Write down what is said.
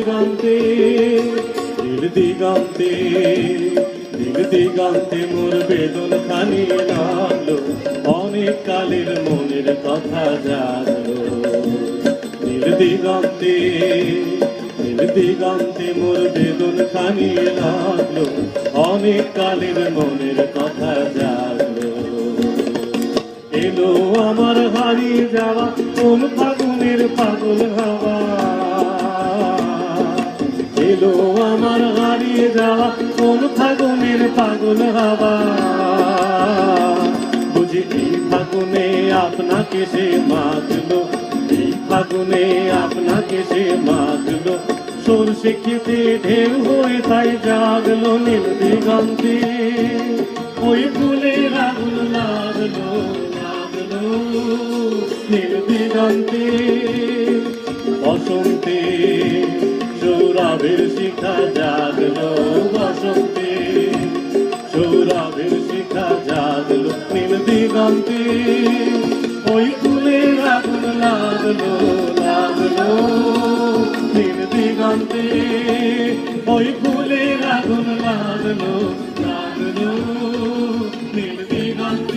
দিগন্তে, নীল দিগন্তে, নীল দিগন্তে মোর বেদন খানি লাগলো, অনেক কালের মনের কথা জাগলো। নীল দিগন্তে, নীল দিগন্তে মোর বেদন খানি লাগলো, অনেক কালের মনের কথা জাগলো। এলো আমার হারিয়ে যাওয়া কোন ফাগুনের পাগল হাওয়া, এলো আমার হারিয়ে যাওয়া কোন ফাগুনের পাগল হাওয়া। বুঝি এই ফাগুনে আপনাকে সে মাতলো, এই ফাগুনে আপনাকে সে মাতলো, সরষে খেতে ঢেউ হয়ে তাই জাগলো। নীল দিগন্তে ওই ফুলের আগুন লাগলো, লাগলো নীল দিগন্তে। বসন্তে সৌরভের শিখা জাগলো, বসন্তে সৌরভের শিখা জাগলো। নীল দিগন্তে ওই ফুলের আগুন লাগলো, লাগলো নীল দিগন্তে, ওই ফুলের আগুন লাগলো, লাগলো নীল দিগন্তে।